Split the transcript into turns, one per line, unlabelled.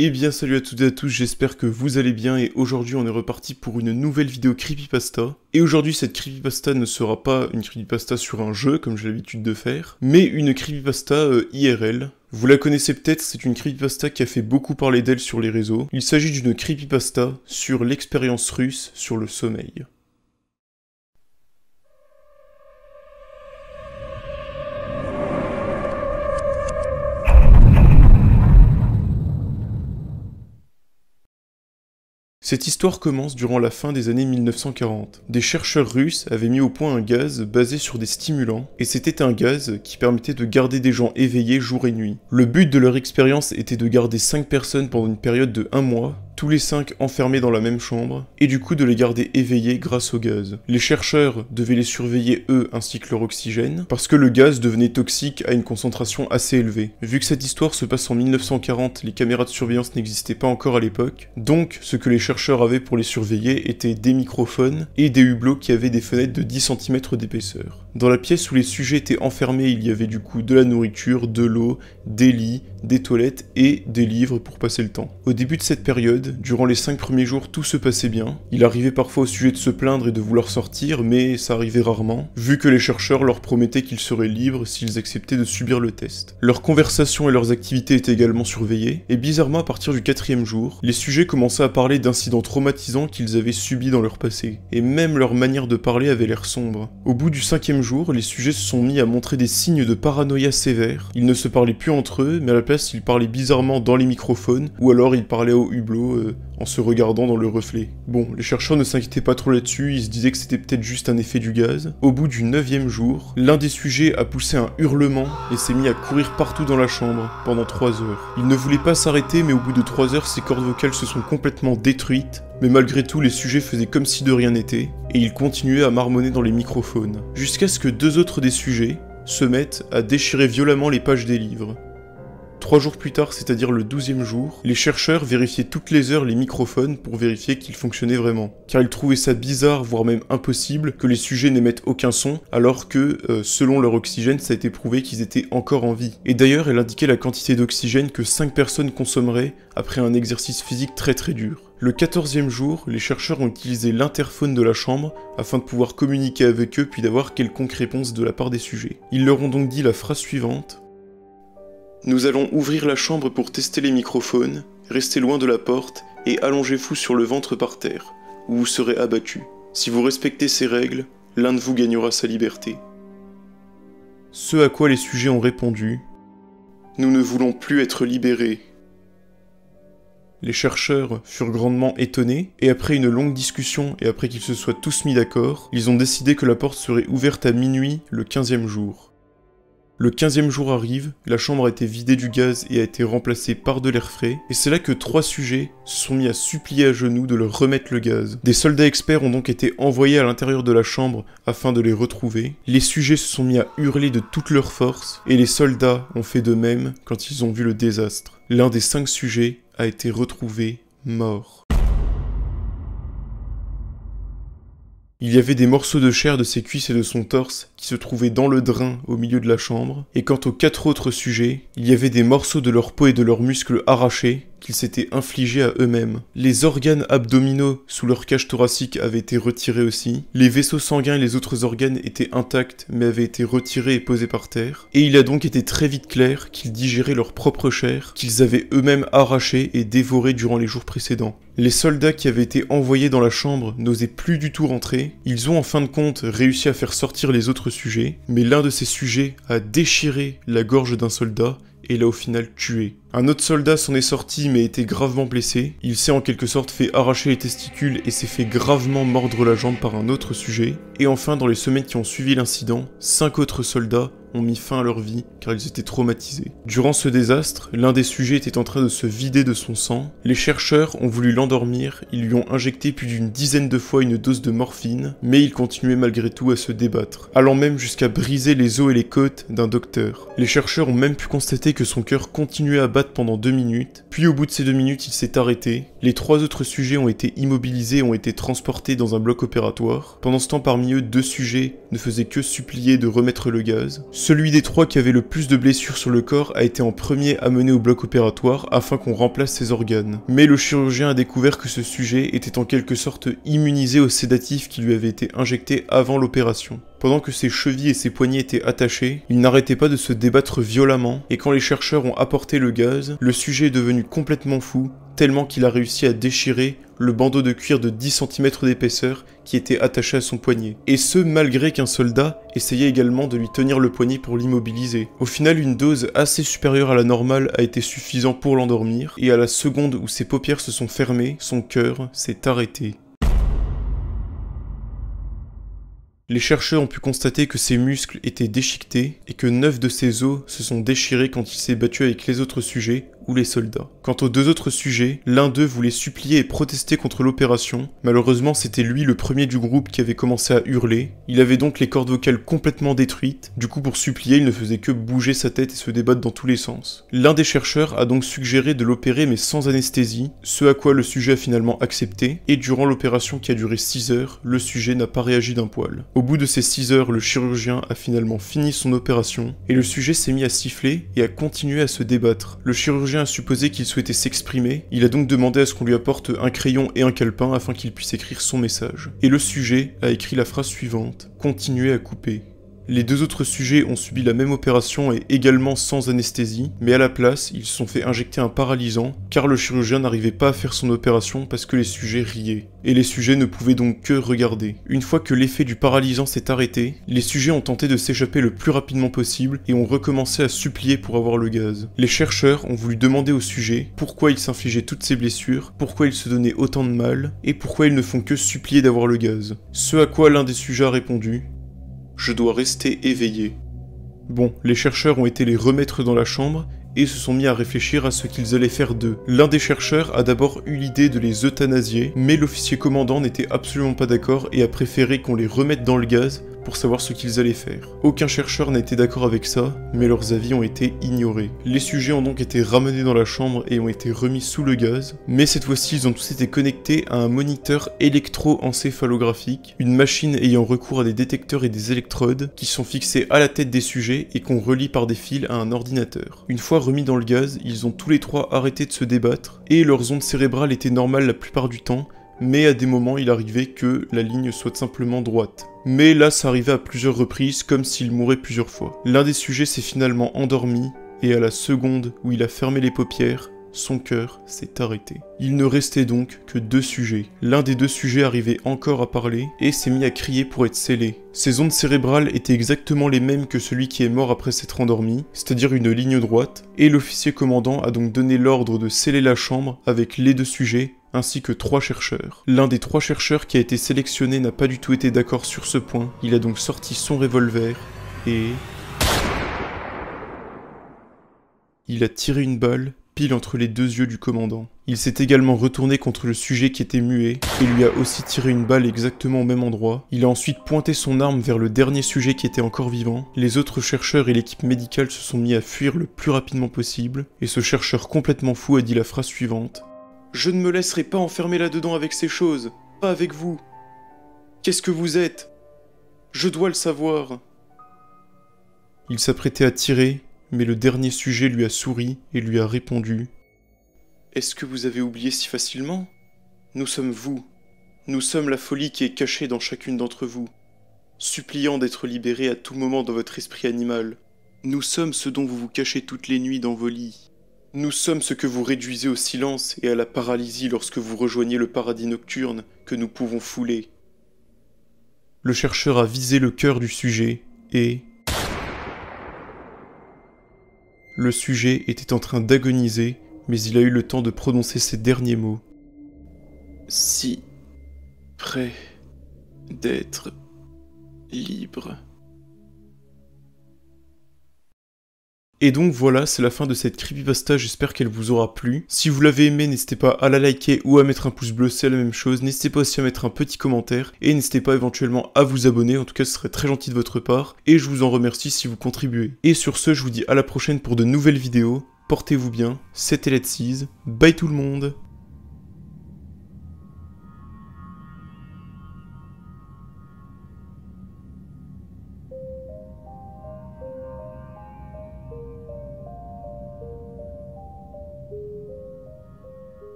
Eh bien salut à toutes et à tous, j'espère que vous allez bien et aujourd'hui on est reparti pour une nouvelle vidéo creepypasta. Et aujourd'hui cette creepypasta ne sera pas une creepypasta sur un jeu comme j'ai l'habitude de faire, mais une creepypasta IRL. Vous la connaissez peut-être, c'est une creepypasta qui a fait beaucoup parler d'elle sur les réseaux. Il s'agit d'une creepypasta sur l'expérience russe sur le sommeil. Cette histoire commence durant la fin des années 1940. Des chercheurs russes avaient mis au point un gaz basé sur des stimulants, et c'était un gaz qui permettait de garder des gens éveillés jour et nuit. Le but de leur expérience était de garder 5 personnes pendant une période de 1 mois, tous les 5 enfermés dans la même chambre, et du coup de les garder éveillés grâce au gaz. Les chercheurs devaient les surveiller eux ainsi que leur oxygène, parce que le gaz devenait toxique à une concentration assez élevée. Vu que cette histoire se passe en 1940, les caméras de surveillance n'existaient pas encore à l'époque, donc ce que les chercheurs avaient pour les surveiller étaient des microphones et des hublots qui avaient des fenêtres de 10 cm d'épaisseur. Dans la pièce où les sujets étaient enfermés, il y avait du coup de la nourriture, de l'eau, des lits, des toilettes et des livres pour passer le temps. Au début de cette période, durant les 5 premiers jours, tout se passait bien. Il arrivait parfois aux sujets de se plaindre et de vouloir sortir, mais ça arrivait rarement, vu que les chercheurs leur promettaient qu'ils seraient libres s'ils acceptaient de subir le test. Leurs conversations et leurs activités étaient également surveillées, et bizarrement à partir du 4e jour, les sujets commençaient à parler d'incidents traumatisants qu'ils avaient subis dans leur passé, et même leur manière de parler avait l'air sombre. Au bout du 5e jour, les sujets se sont mis à montrer des signes de paranoïa sévère. Ils ne se parlaient plus entre eux, mais à la place ils parlaient bizarrement dans les microphones, ou alors ils parlaient au hublot en se regardant dans le reflet. Bon, les chercheurs ne s'inquiétaient pas trop là-dessus, ils se disaient que c'était peut-être juste un effet du gaz. Au bout du 9e jour, l'un des sujets a poussé un hurlement et s'est mis à courir partout dans la chambre pendant 3 heures. Il ne voulait pas s'arrêter, mais au bout de 3 heures, ses cordes vocales se sont complètement détruites. Mais malgré tout, les sujets faisaient comme si de rien n'était, et ils continuaient à marmonner dans les microphones, jusqu'à ce que 2 autres des sujets se mettent à déchirer violemment les pages des livres. 3 jours plus tard, c'est-à-dire le 12e jour, les chercheurs vérifiaient toutes les heures les microphones pour vérifier qu'ils fonctionnaient vraiment. Car ils trouvaient ça bizarre, voire même impossible, que les sujets n'émettent aucun son, alors que, selon leur oxygène, ça a été prouvé qu'ils étaient encore en vie. Et d'ailleurs, elle indiquait la quantité d'oxygène que 5 personnes consommeraient après un exercice physique très dur. Le 14e jour, les chercheurs ont utilisé l'interphone de la chambre afin de pouvoir communiquer avec eux puis d'avoir quelconque réponse de la part des sujets. Ils leur ont donc dit la phrase suivante: nous allons ouvrir la chambre pour tester les microphones, restez loin de la porte et allongez-vous sur le ventre par terre, ou vous serez abattu. Si vous respectez ces règles, l'un de vous gagnera sa liberté. Ce à quoi les sujets ont répondu: nous ne voulons plus être libérés. Les chercheurs furent grandement étonnés, et après une longue discussion et après qu'ils se soient tous mis d'accord, ils ont décidé que la porte serait ouverte à minuit le 15e jour. Le 15e jour arrive, la chambre a été vidée du gaz et a été remplacée par de l'air frais, et c'est là que 3 sujets se sont mis à supplier à genoux de leur remettre le gaz. Des soldats experts ont donc été envoyés à l'intérieur de la chambre afin de les retrouver. Les sujets se sont mis à hurler de toute leur force, et les soldats ont fait de même quand ils ont vu le désastre. L'un des 5 sujets a été retrouvé mort. Il y avait des morceaux de chair de ses cuisses et de son torse qui se trouvaient dans le drain au milieu de la chambre, et quant aux 4 autres sujets, il y avait des morceaux de leur peau et de leurs muscles arrachés qu'ils s'étaient infligés à eux-mêmes. Les organes abdominaux sous leur cage thoracique avaient été retirés aussi, les vaisseaux sanguins et les autres organes étaient intacts mais avaient été retirés et posés par terre, et il a donc été très vite clair qu'ils digéraient leur propre chair, qu'ils avaient eux-mêmes arrachée et dévorée durant les jours précédents. Les soldats qui avaient été envoyés dans la chambre n'osaient plus du tout rentrer, ils ont en fin de compte réussi à faire sortir les autres sujets, mais l'un de ces sujets a déchiré la gorge d'un soldat et l'a au final tué. Un autre soldat s'en est sorti mais était gravement blessé, il s'est en quelque sorte fait arracher les testicules et s'est fait gravement mordre la jambe par un autre sujet, et enfin dans les semaines qui ont suivi l'incident, 5 autres soldats ont mis fin à leur vie car ils étaient traumatisés. Durant ce désastre, l'un des sujets était en train de se vider de son sang, les chercheurs ont voulu l'endormir, ils lui ont injecté plus d'une dizaine de fois une dose de morphine, mais il continuait malgré tout à se débattre, allant même jusqu'à briser les os et les côtes d'un docteur. Les chercheurs ont même pu constater que son cœur continuait à battre battre pendant 2 minutes, puis au bout de ces 2 minutes, il s'est arrêté. Les 3 autres sujets ont été immobilisés et ont été transportés dans un bloc opératoire. Pendant ce temps, parmi eux, 2 sujets ne faisaient que supplier de remettre le gaz. Celui des 3 qui avait le plus de blessures sur le corps a été en premier amené au bloc opératoire afin qu'on remplace ses organes. Mais le chirurgien a découvert que ce sujet était en quelque sorte immunisé au sédatif qui lui avait été injecté avant l'opération. Pendant que ses chevilles et ses poignets étaient attachés, il n'arrêtait pas de se débattre violemment, et quand les chercheurs ont apporté le gaz, le sujet est devenu complètement fou, tellement qu'il a réussi à déchirer le bandeau de cuir de 10 cm d'épaisseur qui était attaché à son poignet. Et ce, malgré qu'un soldat essayait également de lui tenir le poignet pour l'immobiliser. Au final, une dose assez supérieure à la normale a été suffisante pour l'endormir, et à la seconde où ses paupières se sont fermées, son cœur s'est arrêté. Les chercheurs ont pu constater que ses muscles étaient déchiquetés et que 9 de ses os se sont déchirés quand il s'est battu avec les autres sujets ou les soldats. Quant aux 2 autres sujets, l'un d'eux voulait supplier et protester contre l'opération. Malheureusement, c'était lui le premier du groupe qui avait commencé à hurler. Il avait donc les cordes vocales complètement détruites. Du coup, pour supplier, il ne faisait que bouger sa tête et se débattre dans tous les sens. L'un des chercheurs a donc suggéré de l'opérer mais sans anesthésie, ce à quoi le sujet a finalement accepté. Et durant l'opération qui a duré 6 heures, le sujet n'a pas réagi d'un poil. Au bout de ces 6 heures, le chirurgien a finalement fini son opération et le sujet s'est mis à siffler et à continuer à se débattre. Le chirurgien a supposé qu'il souhaitait s'exprimer, il a donc demandé à ce qu'on lui apporte un crayon et un calepin afin qu'il puisse écrire son message. Et le sujet a écrit la phrase suivante: « Continuez à couper ». Les 2 autres sujets ont subi la même opération et également sans anesthésie, mais à la place, ils se sont fait injecter un paralysant, car le chirurgien n'arrivait pas à faire son opération parce que les sujets riaient. Et les sujets ne pouvaient donc que regarder. Une fois que l'effet du paralysant s'est arrêté, les sujets ont tenté de s'échapper le plus rapidement possible et ont recommencé à supplier pour avoir le gaz. Les chercheurs ont voulu demander aux sujets pourquoi ils s'infligeaient toutes ces blessures, pourquoi ils se donnaient autant de mal, et pourquoi ils ne font que supplier d'avoir le gaz. Ce à quoi l'un des sujets a répondu: « Je dois rester éveillé. » Bon, les chercheurs ont été les remettre dans la chambre et se sont mis à réfléchir à ce qu'ils allaient faire d'eux. L'un des chercheurs a d'abord eu l'idée de les euthanasier, mais l'officier commandant n'était absolument pas d'accord et a préféré qu'on les remette dans le gaz pour savoir ce qu'ils allaient faire. Aucun chercheur n'a été d'accord avec ça, mais leurs avis ont été ignorés. Les sujets ont donc été ramenés dans la chambre et ont été remis sous le gaz, mais cette fois-ci ils ont tous été connectés à un moniteur électroencéphalographique, une machine ayant recours à des détecteurs et des électrodes qui sont fixés à la tête des sujets et qu'on relie par des fils à un ordinateur. Une fois remis dans le gaz, ils ont tous les 3 arrêté de se débattre, et leurs ondes cérébrales étaient normales la plupart du temps, mais à des moments il arrivait que la ligne soit simplement droite. Mais là ça arrivait à plusieurs reprises, comme s'il mourait plusieurs fois. L'un des sujets s'est finalement endormi, et à la seconde où il a fermé les paupières, son cœur s'est arrêté. Il ne restait donc que 2 sujets. L'un des 2 sujets arrivait encore à parler, et s'est mis à crier pour être scellé. Ses ondes cérébrales étaient exactement les mêmes que celui qui est mort après s'être endormi, c'est-à-dire une ligne droite, et l'officier commandant a donc donné l'ordre de sceller la chambre avec les 2 sujets, ainsi que 3 chercheurs. L'un des 3 chercheurs qui a été sélectionné n'a pas du tout été d'accord sur ce point, il a donc sorti son revolver, et... il a tiré une balle pile entre les 2 yeux du commandant. Il s'est également retourné contre le sujet qui était muet, et lui a aussi tiré une balle exactement au même endroit. Il a ensuite pointé son arme vers le dernier sujet qui était encore vivant. Les autres chercheurs et l'équipe médicale se sont mis à fuir le plus rapidement possible, et ce chercheur complètement fou a dit la phrase suivante: « Je ne me laisserai pas enfermer là-dedans avec ces choses, pas avec vous. Qu'est-ce que vous êtes? Je dois le savoir. » Il s'apprêtait à tirer, mais le dernier sujet lui a souri et lui a répondu: « Est-ce que vous avez oublié si facilement? Nous sommes vous. Nous sommes la folie qui est cachée dans chacune d'entre vous, suppliant d'être libérée à tout moment dans votre esprit animal. Nous sommes ce dont vous vous cachez toutes les nuits dans vos lits. Nous sommes ce que vous réduisez au silence et à la paralysie lorsque vous rejoignez le paradis nocturne que nous pouvons fouler. » Le chercheur a visé le cœur du sujet et... le sujet était en train d'agoniser, mais il a eu le temps de prononcer ces derniers mots. « Si près d'être libre. » Et donc voilà, c'est la fin de cette creepypasta, j'espère qu'elle vous aura plu. Si vous l'avez aimé, n'hésitez pas à la liker ou à mettre un pouce bleu, c'est la même chose. N'hésitez pas aussi à mettre un petit commentaire, et n'hésitez pas éventuellement à vous abonner, en tout cas ce serait très gentil de votre part, et je vous en remercie si vous contribuez. Et sur ce, je vous dis à la prochaine pour de nouvelles vidéos, portez-vous bien, c'était Let's Ease, bye tout le monde.